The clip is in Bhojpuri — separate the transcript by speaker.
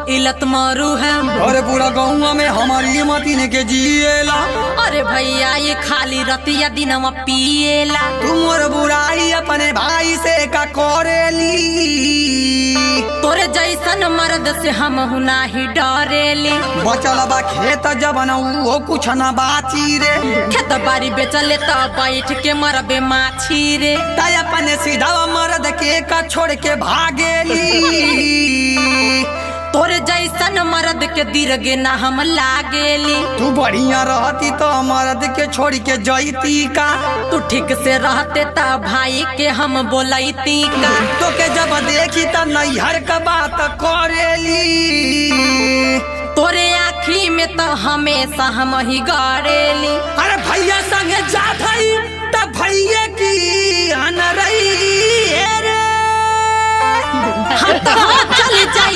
Speaker 1: इलत मारू है।
Speaker 2: अरे पूरा गाँव में हमारी मतीन के जिएला।
Speaker 1: अरे भैया ये खाली रतिया दिनवा पिएला।
Speaker 2: तुम और बुराई अपने भाई से का करेली।
Speaker 1: तोरे जैसन मर्द से हम नाही डरेली।
Speaker 2: बचल बा खेत जब न वो कुछ न बाची रे।
Speaker 1: खेत बाड़ी बेचले तो बैठ के मरबे माछी रे।
Speaker 2: तय अपने सीधा मर्द के का छोड़ के भागेली।
Speaker 1: तोरे जैसन मर्द के दिरगे ना हम लागेली।
Speaker 2: तू बढ़िया रहती तो मर्द के छोड़ के जईती का।
Speaker 1: तू ठीक से रहते ता भाई के हम बोलती का।
Speaker 2: तो के जब देखी त नैहर का बात करेली।
Speaker 1: तोरे आँखी में तो हमेशा हम ही गड़ेली।
Speaker 2: अरे भैया संगे जात हई त भैया की अन रही रे।
Speaker 1: हम तो चल जाई।